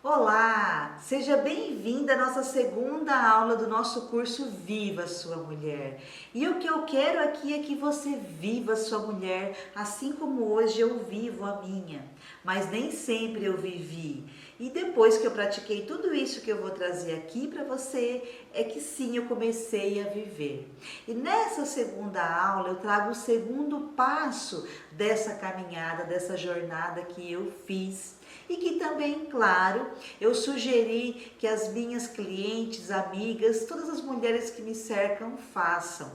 Olá, seja bem-vinda à nossa segunda aula do nosso curso Viva Sua Mulher. E o que eu quero aqui é que você viva a sua mulher, assim como hoje eu vivo a minha. Mas nem sempre eu vivi. E depois que eu pratiquei tudo isso que eu vou trazer aqui para você, é que sim, eu comecei a viver. E nessa segunda aula eu trago o segundo passo dessa caminhada, dessa jornada que eu fiz. E que também, claro, eu sugeri que as minhas clientes, amigas, todas as mulheres que me cercam façam.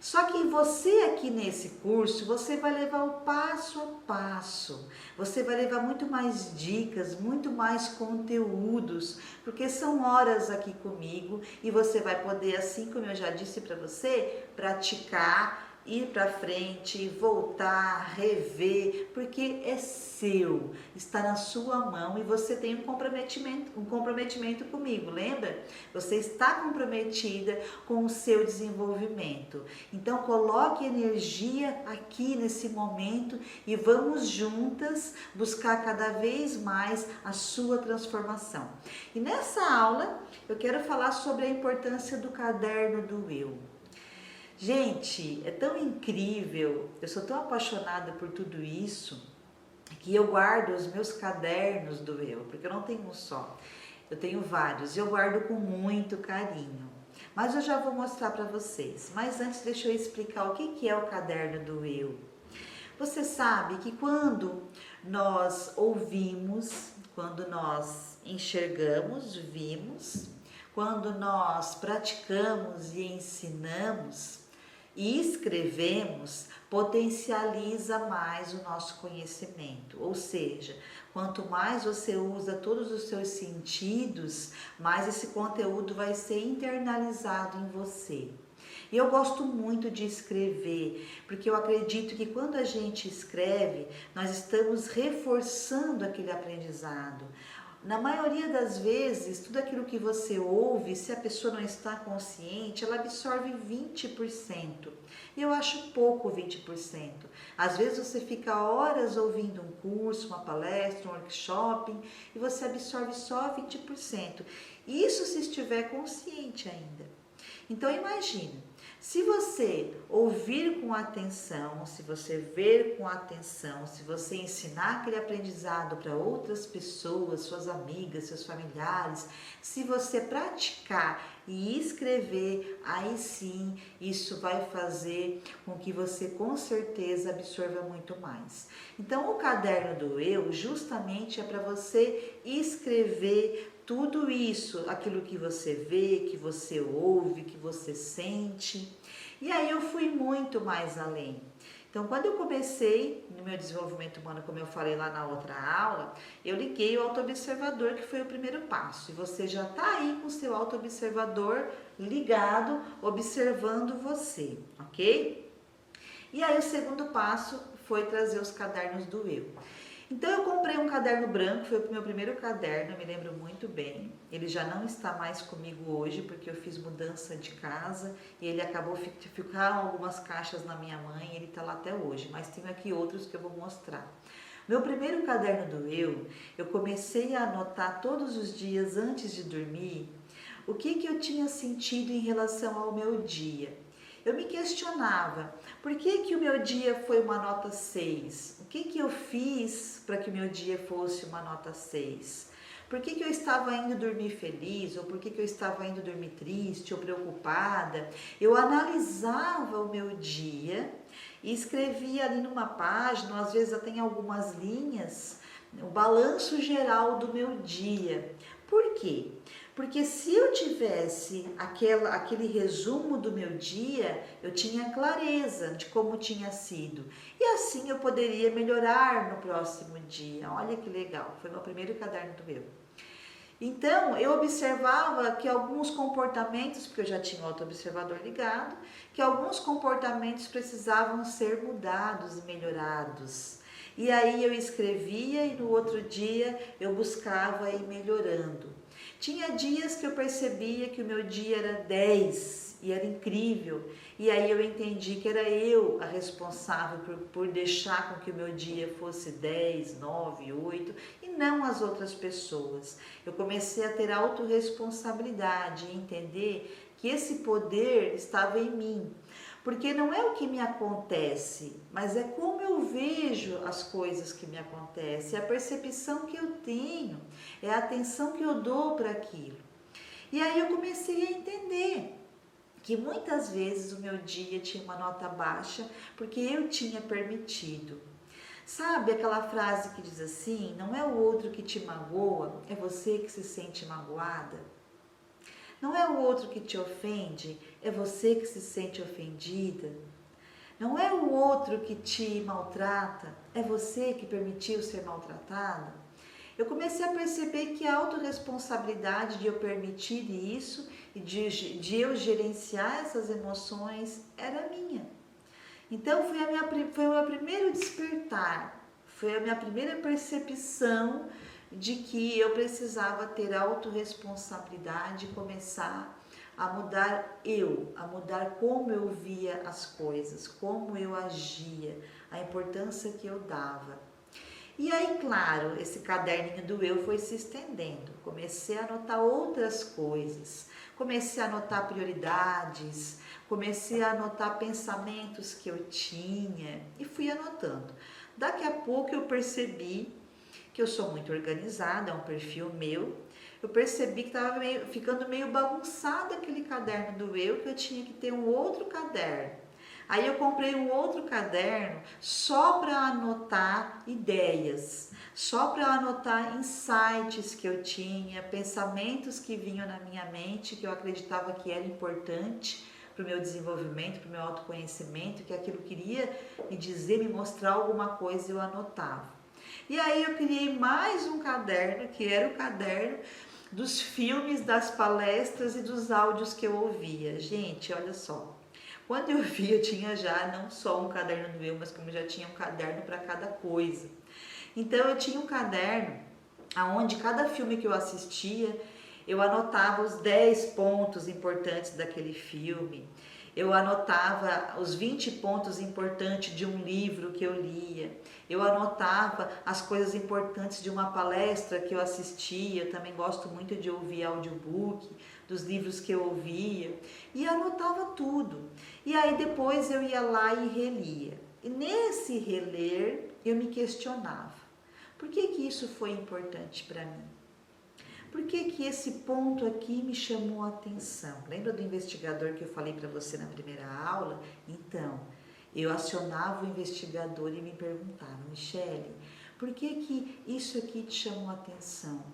Só que você aqui nesse curso, você vai levar o passo a passo. Você vai levar muito mais dicas, muito mais conteúdos, porque são horas aqui comigo e você vai poder, assim como eu já disse para você, praticar, ir para frente, voltar, rever, porque é seu, está na sua mão e você tem um comprometimento comigo, lembra? Você está comprometida com o seu desenvolvimento. Então coloque energia aqui nesse momento e vamos juntas buscar cada vez mais a sua transformação. E nessa aula eu quero falar sobre a importância do caderno do eu. Gente, é tão incrível, eu sou tão apaixonada por tudo isso, que eu guardo os meus cadernos do eu, porque eu não tenho um só, eu tenho vários e eu guardo com muito carinho. Mas eu já vou mostrar para vocês. Mas antes deixa eu explicar o que é o caderno do eu. Você sabe que quando nós ouvimos, quando nós enxergamos, vimos, quando nós praticamos e ensinamos, e escrevemos, potencializa mais o nosso conhecimento. Ou seja, quanto mais você usa todos os seus sentidos, mais esse conteúdo vai ser internalizado em você. E eu gosto muito de escrever, porque eu acredito que quando a gente escreve, nós estamos reforçando aquele aprendizado. Na maioria das vezes, tudo aquilo que você ouve, se a pessoa não está consciente, ela absorve 20%. E eu acho pouco 20%. Às vezes você fica horas ouvindo um curso, uma palestra, um workshop, e você absorve só 20%. Isso se estiver consciente ainda. Então imagine, se você ouvir com atenção, se você ver com atenção, se você ensinar aquele aprendizado para outras pessoas, suas amigas, seus familiares, se você praticar e escrever, aí sim isso vai fazer com que você com certeza absorva muito mais. Então o caderno do eu justamente é para você escrever tudo isso, aquilo que você vê, que você ouve, que você sente. E aí eu fui muito mais além. Então, quando eu comecei no meu desenvolvimento humano, como eu falei lá na outra aula, eu liguei o autoobservador, que foi o primeiro passo. E você já está aí com o seu autoobservador ligado, observando você, ok? E aí o segundo passo foi trazer os cadernos do eu. Então eu comprei um caderno branco, foi o meu primeiro caderno, eu me lembro muito bem. Ele já não está mais comigo hoje, porque eu fiz mudança de casa e ele acabou, ficaram algumas caixas na minha mãe e ele está lá até hoje. Mas tenho aqui outros que eu vou mostrar. Meu primeiro caderno do eu comecei a anotar todos os dias antes de dormir o que eu tinha sentido em relação ao meu dia. Eu me questionava, por que o meu dia foi uma nota 6? O que eu fiz para que o meu dia fosse uma nota 6? Por que eu estava indo dormir feliz? Ou por que eu estava indo dormir triste ou preocupada? Eu analisava o meu dia e escrevia ali numa página, às vezes até em algumas linhas, o balanço geral do meu dia. Por quê? Porque se eu tivesse aquele resumo do meu dia, eu tinha clareza de como tinha sido. E assim eu poderia melhorar no próximo dia. Olha que legal, foi meu primeiro caderno do eu. Então, eu observava que alguns comportamentos, porque eu já tinha o autoobservador ligado, que alguns comportamentos precisavam ser mudados e melhorados. E aí eu escrevia e no outro dia eu buscava ir melhorando. Tinha dias que eu percebia que o meu dia era 10 e era incrível. E aí eu entendi que era eu a responsável por deixar com que o meu dia fosse 10, 9, 8 e não as outras pessoas. Eu comecei a ter autorresponsabilidade e entender que esse poder estava em mim. Porque não é o que me acontece, mas é como eu vejo as coisas que me acontecem, é a percepção que eu tenho, é a atenção que eu dou para aquilo. E aí eu comecei a entender que muitas vezes o meu dia tinha uma nota baixa porque eu tinha permitido. Sabe aquela frase que diz assim: não é o outro que te magoa, é você que se sente magoada? Não é o outro que te ofende, é você que se sente ofendida. Não é o outro que te maltrata, é você que permitiu ser maltratada. Eu comecei a perceber que a autorresponsabilidade de eu permitir isso e de eu gerenciar essas emoções era minha. Então foi o meu primeiro despertar, foi a minha primeira percepção de que eu precisava ter autorresponsabilidade e começar a mudar a mudar como eu via as coisas, como eu agia, a importância que eu dava. E aí, claro, esse caderninho do eu foi se estendendo. Comecei a anotar outras coisas, comecei a anotar prioridades, comecei a anotar pensamentos que eu tinha e fui anotando. Daqui a pouco eu percebi que eu sou muito organizada, é um perfil meu. Eu percebi que estava ficando meio bagunçado aquele caderno do eu, que eu tinha que ter um outro caderno. Aí eu comprei um outro caderno só para anotar ideias, só para anotar insights que eu tinha, pensamentos que vinham na minha mente, que eu acreditava que era importante para o meu desenvolvimento, para o meu autoconhecimento, que aquilo queria me dizer, me mostrar alguma coisa, eu anotava. E aí eu criei mais um caderno, que era o caderno dos filmes, das palestras e dos áudios que eu ouvia. Gente, olha só. Quando eu vi, eu tinha já não só um caderno do eu, mas como já tinha um caderno para cada coisa. Então eu tinha um caderno onde cada filme que eu assistia, eu anotava os 10 pontos importantes daquele filme. Eu anotava os 20 pontos importantes de um livro que eu lia. Eu anotava as coisas importantes de uma palestra que eu assistia. Eu também gosto muito de ouvir audiobook, dos livros que eu ouvia. E anotava tudo. E aí depois eu ia lá e relia. E nesse reler eu me questionava. Por que isso foi importante para mim? Por que esse ponto aqui me chamou a atenção? Lembra do investigador que eu falei para você na primeira aula? Então, eu acionava o investigador e me perguntava: Michele, por que isso aqui te chamou a atenção?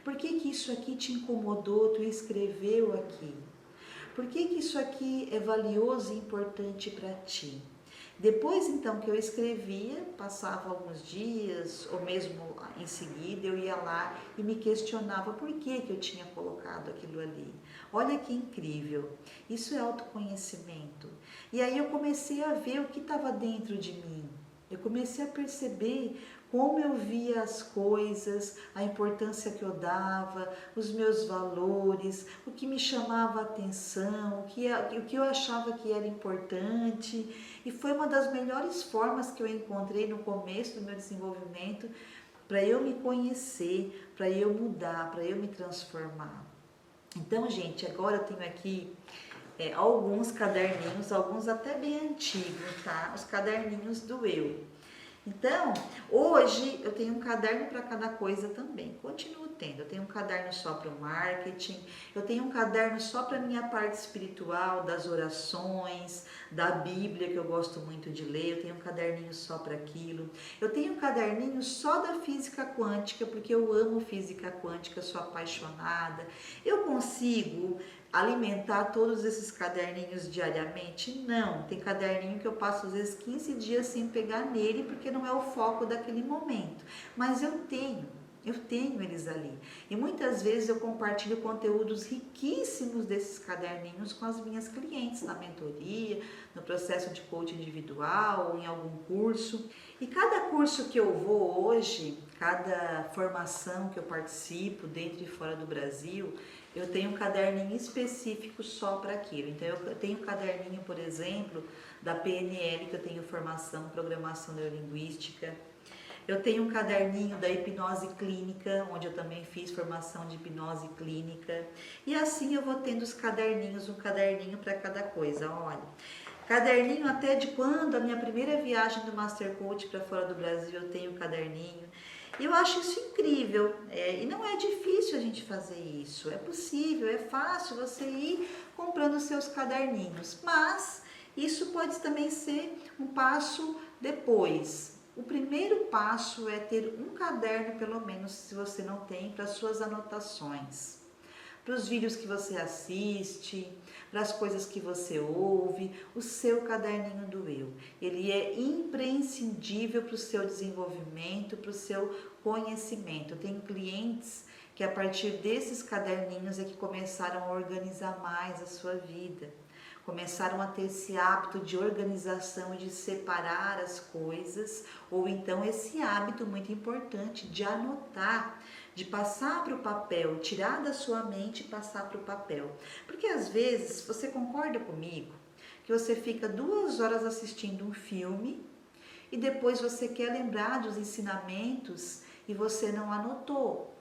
Por que isso aqui te incomodou, tu escreveu aqui? Por que isso aqui é valioso e importante para ti? Depois, então, que eu escrevia, passava alguns dias, ou mesmo em seguida, eu ia lá e me questionava por que eu tinha colocado aquilo ali. Olha que incrível, isso é autoconhecimento. E aí eu comecei a ver o que estava dentro de mim. Eu comecei a perceber como eu via as coisas, a importância que eu dava, os meus valores, o que me chamava a atenção, o que eu achava que era importante. E foi uma das melhores formas que eu encontrei no começo do meu desenvolvimento para eu me conhecer, para eu mudar, para eu me transformar. Então, gente, agora eu tenho aqui alguns caderninhos, alguns até bem antigos, tá? Os caderninhos do eu. Então, hoje eu tenho um caderno para cada coisa também, continuo tendo. Eu tenho um caderno só para o marketing, eu tenho um caderno só para a minha parte espiritual, das orações, da Bíblia, que eu gosto muito de ler, eu tenho um caderninho só para aquilo. Eu tenho um caderninho só da física quântica, porque eu amo física quântica, sou apaixonada. Eu consigo alimentar todos esses caderninhos diariamente? Não, tem caderninho que eu passo às vezes 15 dias sem pegar nele, porque não é o foco daquele momento, mas eu tenho eles ali. E muitas vezes eu compartilho conteúdos riquíssimos desses caderninhos com as minhas clientes, na mentoria, no processo de coaching individual ou em algum curso. E cada curso que eu vou hoje, cada formação que eu participo dentro e fora do Brasil, eu tenho um caderninho específico só para aquilo. Então eu tenho um caderninho, por exemplo, da PNL, que eu tenho formação, programação neurolinguística. Eu tenho um caderninho da hipnose clínica, onde eu também fiz formação de hipnose clínica. E assim eu vou tendo os caderninhos, um caderninho para cada coisa. Olha, caderninho até de quando a minha primeira viagem do Master Coach para fora do Brasil, eu tenho um caderninho. E eu acho isso incrível, e não é difícil a gente fazer isso, é possível, é fácil você ir comprando os seus caderninhos, mas isso pode também ser um passo depois. O primeiro passo é ter um caderno, pelo menos, se você não tem, para suas anotações, para os vídeos que você assiste, para as coisas que você ouve, o seu caderninho do eu. Ele é imprescindível para o seu desenvolvimento, para o seu conhecimento. Eu tenho clientes que a partir desses caderninhos é que começaram a organizar mais a sua vida. Começaram a ter esse hábito de organização, de separar as coisas, ou então esse hábito muito importante de anotar, de passar para o papel, tirar da sua mente e passar para o papel. Porque às vezes, você concorda comigo, que você fica 2 horas assistindo um filme e depois você quer lembrar dos ensinamentos e você não anotou.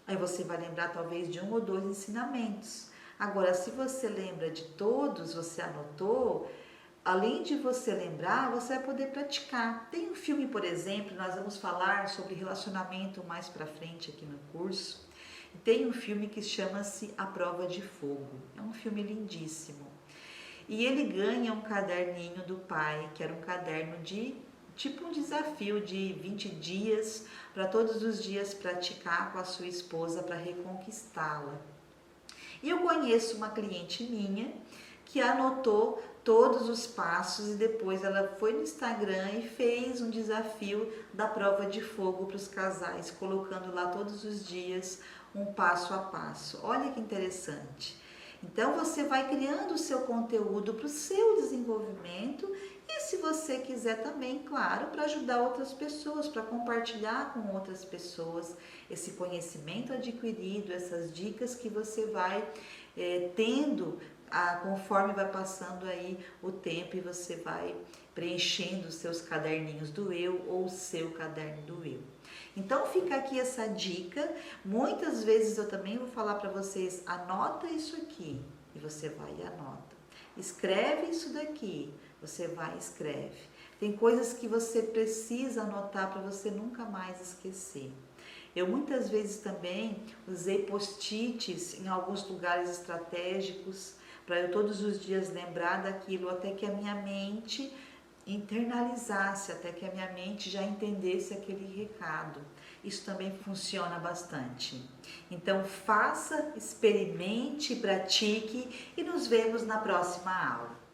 Aí você vai lembrar talvez de 1 ou 2 ensinamentos. Agora, se você lembra de todos, você anotou, além de você lembrar, você vai poder praticar. Tem um filme, por exemplo, nós vamos falar sobre relacionamento mais pra frente aqui no curso. Tem um filme que chama-se A Prova de Fogo. É um filme lindíssimo. E ele ganha um caderninho do pai, que era um caderno de tipo um desafio de 20 dias, para todos os dias praticar com a sua esposa para reconquistá-la. E eu conheço uma cliente minha que anotou todos os passos e depois ela foi no Instagram e fez um desafio da prova de fogo para os casais, colocando lá todos os dias um passo a passo. Olha que interessante. Então você vai criando o seu conteúdo para o seu desenvolvimento e se você quiser também, claro, para ajudar outras pessoas, para compartilhar com outras pessoas esse conhecimento adquirido, essas dicas que você vai tendo conforme vai passando aí o tempo e você vai preenchendo os seus caderninhos do eu ou o seu caderno do eu. Então fica aqui essa dica. Muitas vezes eu também vou falar para vocês, anota isso aqui e você vai e anota. Escreve isso daqui, você vai e escreve. Tem coisas que você precisa anotar para você nunca mais esquecer. Eu muitas vezes também usei post-its em alguns lugares estratégicos para eu todos os dias lembrar daquilo até que a minha mente internalizasse, até que a minha mente já entendesse aquele recado. Isso também funciona bastante. Então faça, experimente, pratique e nos vemos na próxima aula.